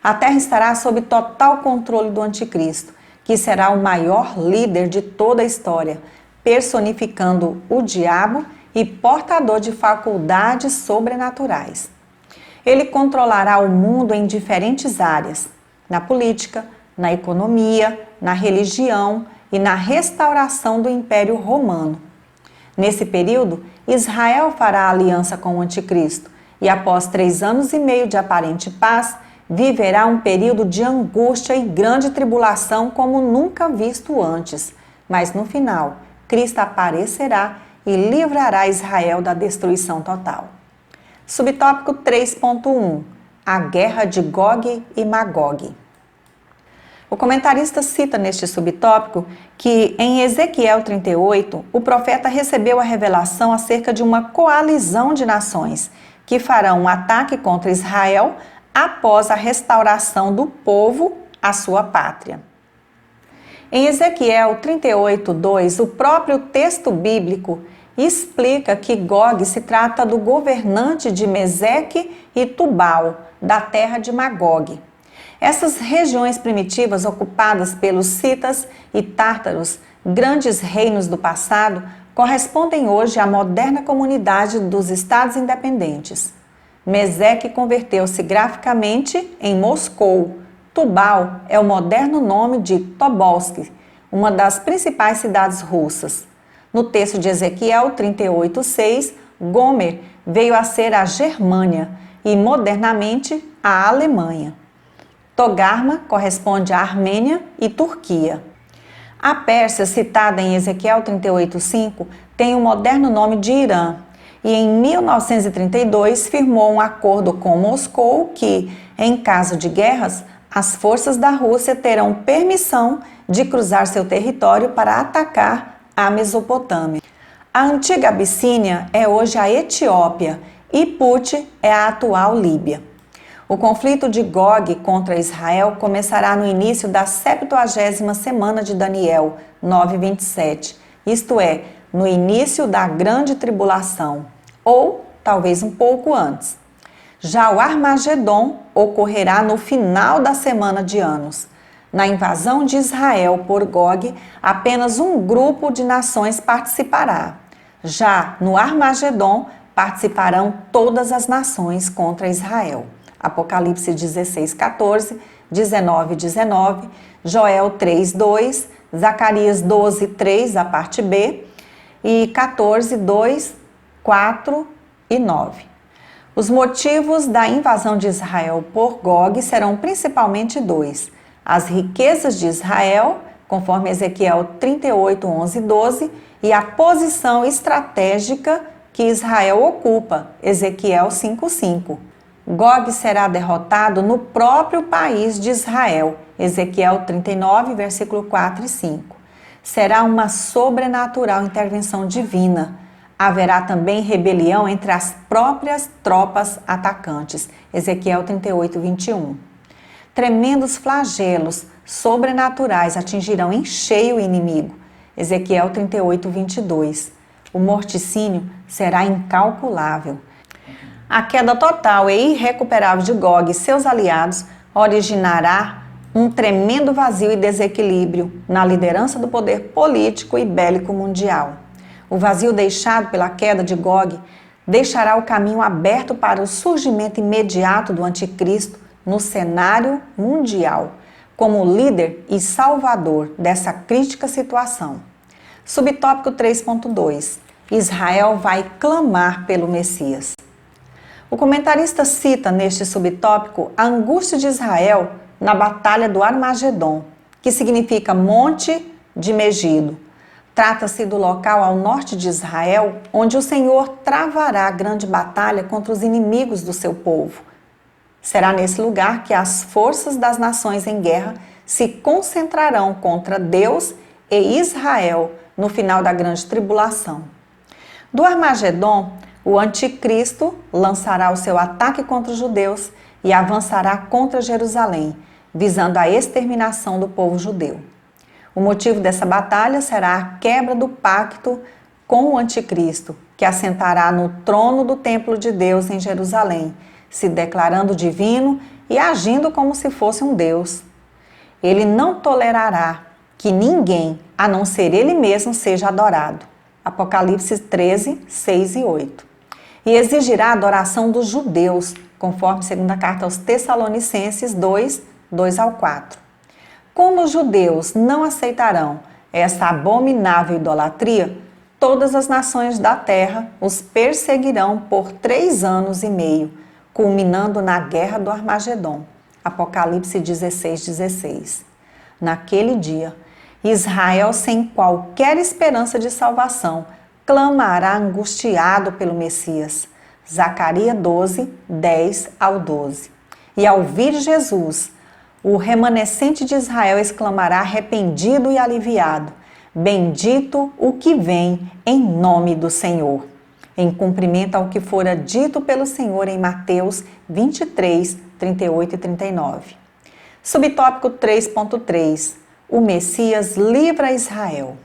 A terra estará sob total controle do Anticristo, que será o maior líder de toda a história, personificando o diabo e portador de faculdades sobrenaturais. Ele controlará o mundo em diferentes áreas, na política, na economia, na religião e na restauração do Império Romano. Nesse período, Israel fará aliança com o Anticristo e, após 3 anos e meio de aparente paz, viverá um período de angústia e grande tribulação como nunca visto antes. Mas no final, Cristo aparecerá e livrará Israel da destruição total. Subtópico 3.1 A Guerra de Gog e Magog. O comentarista cita neste subtópico que, em Ezequiel 38, o profeta recebeu a revelação acerca de uma coalizão de nações que farão um ataque contra Israel após a restauração do povo à sua pátria. Em Ezequiel 38:2, o próprio texto bíblico explica que Gog se trata do governante de Meseque e Tubal, da terra de Magog. Essas regiões primitivas ocupadas pelos citas e tártaros, grandes reinos do passado, correspondem hoje à moderna comunidade dos estados independentes. Meseque converteu-se graficamente em Moscou. Tubal é o moderno nome de Tobolsk, uma das principais cidades russas. No texto de Ezequiel 38:6, Gomer veio a ser a Germânia e, modernamente, a Alemanha. Togarma corresponde à Armênia e Turquia. A Pérsia, citada em Ezequiel 38:5, tem o moderno nome de Irã e, em 1932, firmou um acordo com Moscou que, em caso de guerras, as forças da Rússia terão permissão de cruzar seu território para atacar a Mesopotâmia. A antiga Abissínia é hoje a Etiópia e Put é a atual Líbia. O conflito de Gog contra Israel começará no início da 70ª semana de Daniel 9:27, isto é, no início da grande tribulação, ou talvez um pouco antes. Já o Armagedon ocorrerá no final da semana de anos. Na invasão de Israel por Gog, apenas um grupo de nações participará. Já no Armagedon, participarão todas as nações contra Israel. Apocalipse 16:14, 19:19, Joel 3:2, Zacarias 12:3, a parte B, e 14:2, 4 e 9. Os motivos da invasão de Israel por Gog serão principalmente 2. As riquezas de Israel, conforme Ezequiel 38:11 e 12, e a posição estratégica que Israel ocupa, Ezequiel 5:5. Gog será derrotado no próprio país de Israel, Ezequiel 39, versículo 4 e 5. Será uma sobrenatural intervenção divina. Haverá também rebelião entre as próprias tropas atacantes, Ezequiel 38:21. Tremendos flagelos sobrenaturais atingirão em cheio o inimigo, Ezequiel 38:22. O morticínio será incalculável. A queda total e irrecuperável de Gog e seus aliados originará um tremendo vazio e desequilíbrio na liderança do poder político e bélico mundial. O vazio deixado pela queda de Gog deixará o caminho aberto para o surgimento imediato do Anticristo no cenário mundial, como líder e salvador dessa crítica situação. Subtópico 3.2 Israel vai clamar pelo Messias. O comentarista cita neste subtópico a angústia de Israel na Batalha do Armagedon, que significa Monte de Megido. Trata-se do local ao norte de Israel, onde o Senhor travará grande batalha contra os inimigos do seu povo. Será nesse lugar que as forças das nações em guerra se concentrarão contra Deus e Israel no final da grande tribulação. Do Armagedon, o Anticristo lançará o seu ataque contra os judeus e avançará contra Jerusalém, visando a exterminação do povo judeu. O motivo dessa batalha será a quebra do pacto com o Anticristo, que assentará no trono do templo de Deus em Jerusalém, se declarando divino e agindo como se fosse um Deus. Ele não tolerará que ninguém, a não ser ele mesmo, seja adorado. Apocalipse 13, 6 e 8. E exigirá a adoração dos judeus, conforme segunda carta aos Tessalonicenses 2, 2 ao 4. Como os judeus não aceitarão esta abominável idolatria, todas as nações da terra os perseguirão por 3 anos e meio, culminando na guerra do Armagedon. Apocalipse 16, 16. Naquele dia, Israel, sem qualquer esperança de salvação, clamará angustiado pelo Messias. Zacarias 12, 10 ao 12. E ao vir Jesus, o remanescente de Israel exclamará arrependido e aliviado: bendito o que vem em nome do Senhor, em cumprimento ao que fora dito pelo Senhor em Mateus 23, 38 e 39. Subtópico 3.3. O Messias livra Israel.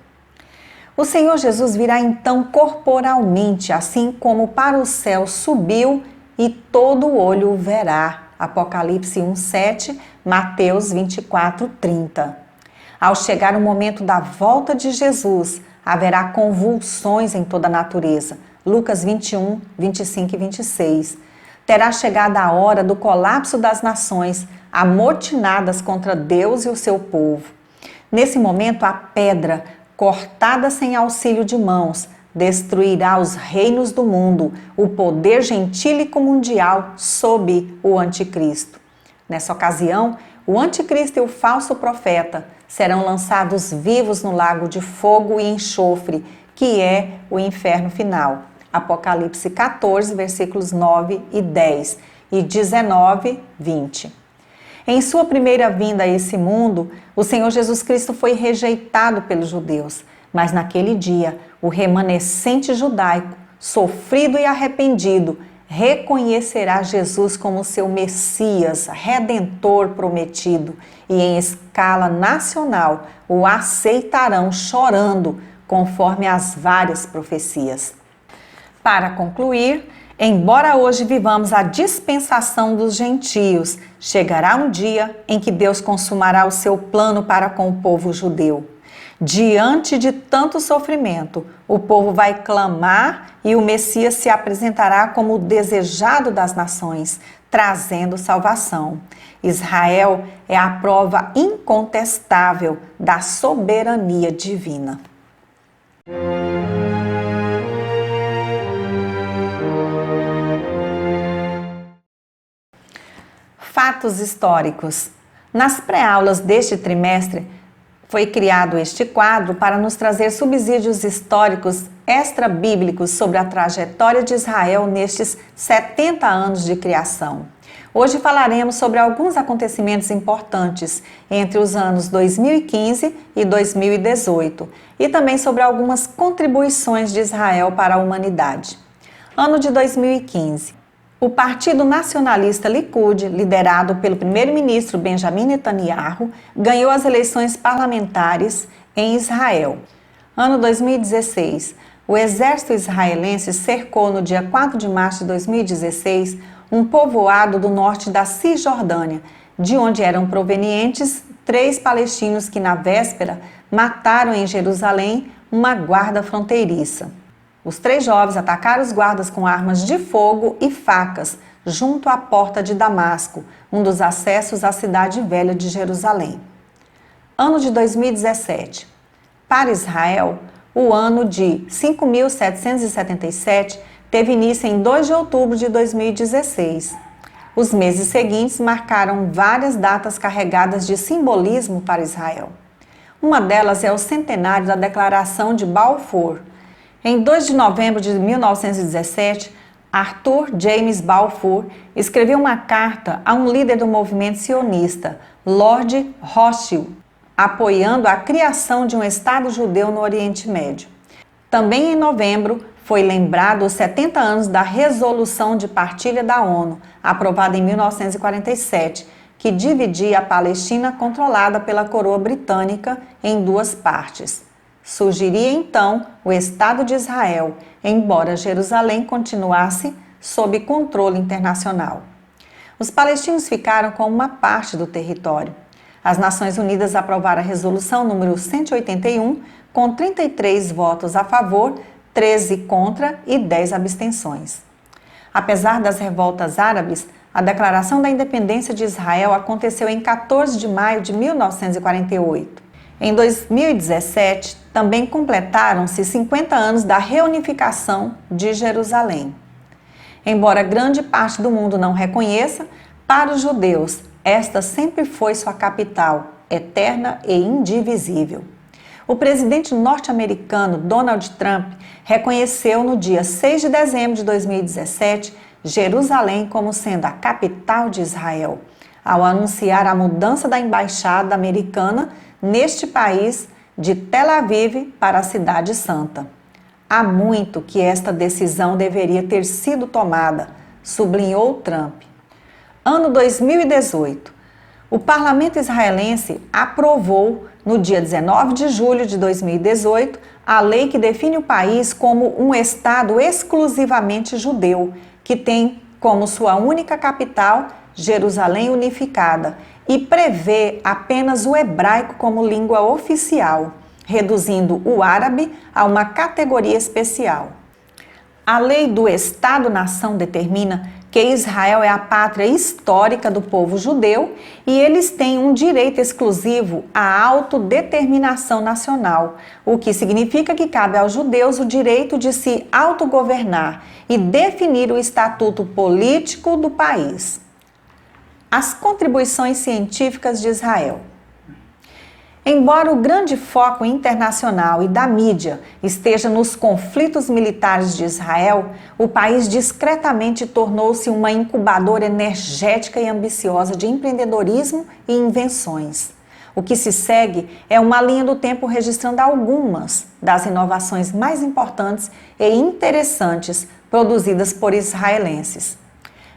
O Senhor Jesus virá então corporalmente, assim como para o céu subiu, e todo olho o verá. Apocalipse 1:7, Mateus 24:30. Ao chegar o momento da volta de Jesus, haverá convulsões em toda a natureza. Lucas 21, 25 e 26. Terá chegado a hora do colapso das nações, amotinadas contra Deus e o seu povo. Nesse momento, a pedra, cortada sem auxílio de mãos, destruirá os reinos do mundo, o poder gentílico mundial sob o anticristo. Nessa ocasião, o anticristo e o falso profeta serão lançados vivos no lago de fogo e enxofre, que é o inferno final. Apocalipse 14, versículos 9 e 10 e 19, 20. Em sua primeira vinda a esse mundo, o Senhor Jesus Cristo foi rejeitado pelos judeus, mas naquele dia, o remanescente judaico, sofrido e arrependido, reconhecerá Jesus como seu Messias, Redentor prometido, e em escala nacional o aceitarão chorando, conforme as várias profecias. Para concluir, embora hoje vivamos a dispensação dos gentios, chegará um dia em que Deus consumará o seu plano para com o povo judeu. Diante de tanto sofrimento, o povo vai clamar e o Messias se apresentará como o desejado das nações, trazendo salvação. Israel é a prova incontestável da soberania divina. Fatos históricos. Nas pré-aulas deste trimestre, foi criado este quadro para nos trazer subsídios históricos extra-bíblicos sobre a trajetória de Israel nestes 70 anos de criação. Hoje falaremos sobre alguns acontecimentos importantes entre os anos 2015 e 2018 e também sobre algumas contribuições de Israel para a humanidade. Ano de 2015. O Partido Nacionalista Likud, liderado pelo primeiro-ministro Benjamin Netanyahu, ganhou as eleições parlamentares em Israel. Ano 2016. O exército israelense cercou no dia 4 de março de 2016 um povoado do norte da Cisjordânia, de onde eram provenientes 3 palestinos que, na véspera, mataram em Jerusalém uma guarda fronteiriça. Os 3 jovens atacaram os guardas com armas de fogo e facas, junto à porta de Damasco, um dos acessos à cidade velha de Jerusalém. Ano de 2017. Para Israel, o ano de 5.777 teve início em 2 de outubro de 2016. Os meses seguintes marcaram várias datas carregadas de simbolismo para Israel. Uma delas é o centenário da Declaração de Balfour. Em 2 de novembro de 1917, Arthur James Balfour escreveu uma carta a um líder do movimento sionista, Lord Rothschild, apoiando a criação de um Estado judeu no Oriente Médio. Também em novembro, foi lembrado os 70 anos da Resolução de Partilha da ONU, aprovada em 1947, que dividia a Palestina controlada pela coroa britânica em 2 partes. Surgiria então o Estado de Israel, embora Jerusalém continuasse sob controle internacional. Os palestinos ficaram com uma parte do território. As Nações Unidas aprovaram a resolução número 181, com 33 votos a favor, 13 contra e 10 abstenções. Apesar das revoltas árabes, a declaração da independência de Israel aconteceu em 14 de maio de 1948. Em 2017, também completaram-se 50 anos da reunificação de Jerusalém. Embora grande parte do mundo não reconheça, para os judeus, esta sempre foi sua capital, eterna e indivisível. O presidente norte-americano Donald Trump reconheceu no dia 6 de dezembro de 2017 Jerusalém como sendo a capital de Israel, ao anunciar a mudança da embaixada americana neste país de Tel Aviv para a Cidade Santa. Há muito que esta decisão deveria ter sido tomada, sublinhou Trump. Ano 2018. O parlamento israelense aprovou, no dia 19 de julho de 2018, a lei que define o país como um estado exclusivamente judeu, que tem como sua única capital Jerusalém unificada e prevê apenas o hebraico como língua oficial, reduzindo o árabe a uma categoria especial. A lei do Estado-nação determina que Israel é a pátria histórica do povo judeu e eles têm um direito exclusivo à autodeterminação nacional, o que significa que cabe aos judeus o direito de se autogovernar e definir o estatuto político do país. As contribuições científicas de Israel. Embora o grande foco internacional e da mídia esteja nos conflitos militares de Israel, o país discretamente tornou-se uma incubadora energética e ambiciosa de empreendedorismo e invenções. O que se segue é uma linha do tempo registrando algumas das inovações mais importantes e interessantes produzidas por israelenses.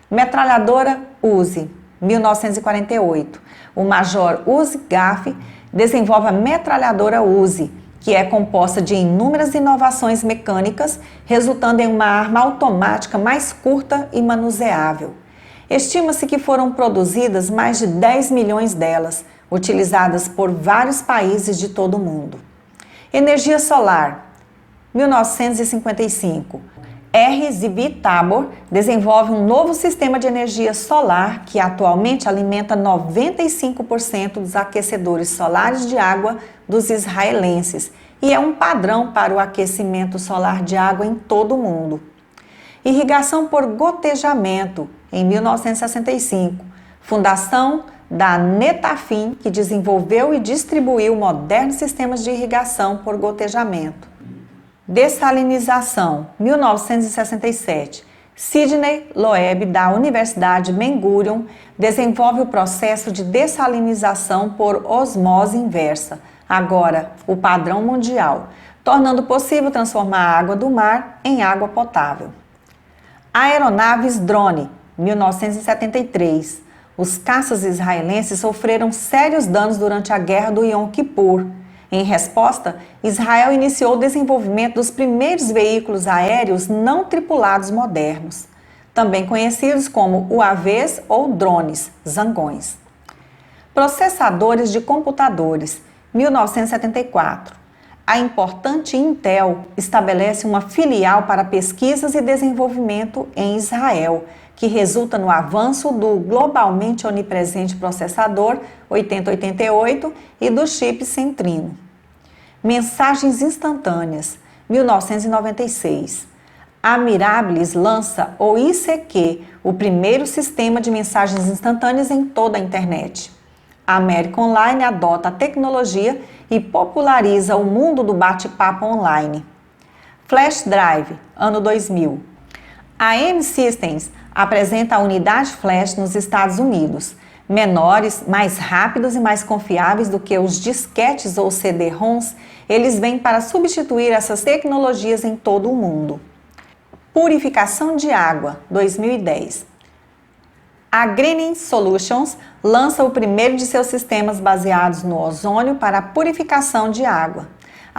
Metralhadora Uzi, 1948. O major Uzi Gaff desenvolve a metralhadora Uzi, que é composta de inúmeras inovações mecânicas, resultando em uma arma automática mais curta e manuseável. Estima-se que foram produzidas mais de 10 milhões delas, utilizadas por vários países de todo o mundo. Energia solar, 1955. RZV Tabor desenvolve um novo sistema de energia solar que atualmente alimenta 95% dos aquecedores solares de água dos israelenses e é um padrão para o aquecimento solar de água em todo o mundo. Irrigação por gotejamento, em 1965. Fundação da Netafim, que desenvolveu e distribuiu modernos sistemas de irrigação por gotejamento. Dessalinização, 1967. Sidney Loeb, da Universidade Ben Gurion, desenvolve o processo de dessalinização por osmose inversa, agora o padrão mundial, tornando possível transformar a água do mar em água potável. Aeronaves drone, 1973. Os caças israelenses sofreram sérios danos durante a Guerra do Yom Kippur. Em resposta, Israel iniciou o desenvolvimento dos primeiros veículos aéreos não tripulados modernos, também conhecidos como UAVs ou drones, zangões. Processadores de computadores, 1974. A importante Intel estabelece uma filial para pesquisas e desenvolvimento em Israel, que resulta no avanço do globalmente onipresente processador 8088 e do chip Centrino. Mensagens instantâneas, 1996. A Mirabilis lança o ICQ, o primeiro sistema de mensagens instantâneas em toda a internet. A América Online adota a tecnologia e populariza o mundo do bate-papo online. Flash Drive, ano 2000. A M-Systems apresenta a unidade flash nos Estados Unidos, menores, mais rápidos e mais confiáveis do que os disquetes ou CD-ROMs, eles vêm para substituir essas tecnologias em todo o mundo. Purificação de água, 2010. A Greening Solutions lança o primeiro de seus sistemas baseados no ozônio para a purificação de água.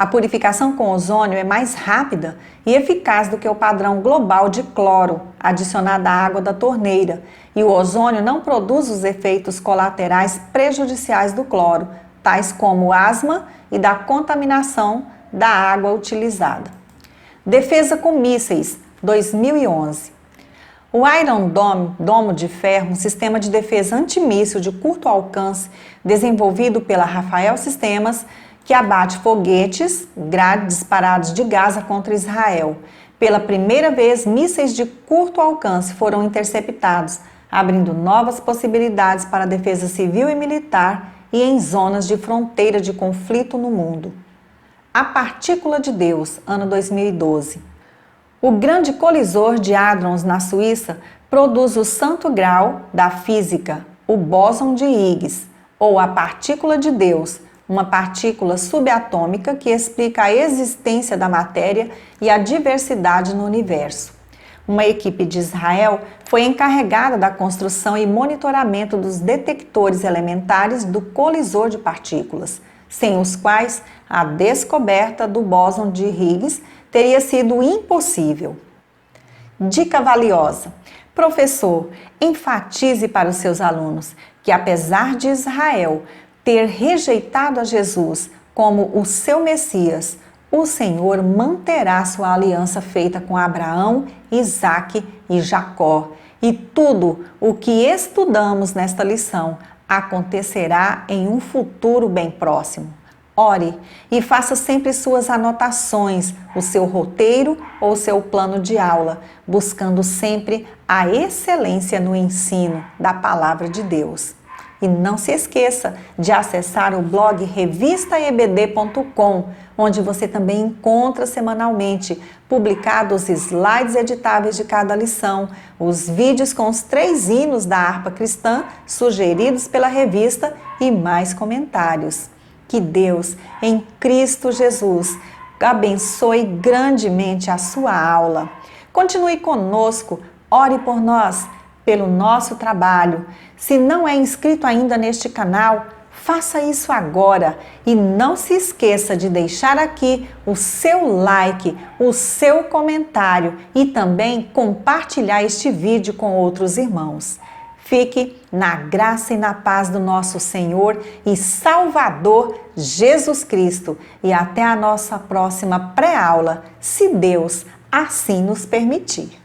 A purificação com ozônio é mais rápida e eficaz do que o padrão global de cloro adicionado à água da torneira, e o ozônio não produz os efeitos colaterais prejudiciais do cloro, tais como asma e da contaminação da água utilizada. Defesa com mísseis, 2011. O Iron Dome, domo de ferro, um sistema de defesa antimíssil de curto alcance desenvolvido pela Rafael Sistemas, que abate foguetes, grades disparados de Gaza contra Israel. Pela primeira vez, mísseis de curto alcance foram interceptados, abrindo novas possibilidades para a defesa civil e militar e em zonas de fronteira de conflito no mundo. A Partícula de Deus, ano 2012. O grande colisor de hadrons na Suíça produz o santo grau da física, o bóson de Higgs, ou a partícula de Deus, uma partícula subatômica que explica a existência da matéria e a diversidade no universo. Uma equipe de Israel foi encarregada da construção e monitoramento dos detectores elementares do colisor de partículas, sem os quais a descoberta do bóson de Higgs teria sido impossível. Dica valiosa. Professor, enfatize para os seus alunos que, apesar de Israel ter rejeitado a Jesus como o seu Messias, o Senhor manterá sua aliança feita com Abraão, Isaque e Jacó. E tudo o que estudamos nesta lição acontecerá em um futuro bem próximo. Ore e faça sempre suas anotações, o seu roteiro ou seu plano de aula, buscando sempre a excelência no ensino da Palavra de Deus. E não se esqueça de acessar o blog revistaebd.com, onde você também encontra semanalmente publicados os slides editáveis de cada lição, os vídeos com os 3 hinos da harpa cristã sugeridos pela revista e mais comentários. Que Deus, em Cristo Jesus, abençoe grandemente a sua aula. Continue conosco, ore por nós, pelo nosso trabalho. Se não é inscrito ainda neste canal, faça isso agora e não se esqueça de deixar aqui o seu like, o seu comentário e também compartilhar este vídeo com outros irmãos. Fique na graça e na paz do nosso Senhor e Salvador Jesus Cristo. E até a nossa próxima pré-aula, se Deus assim nos permitir.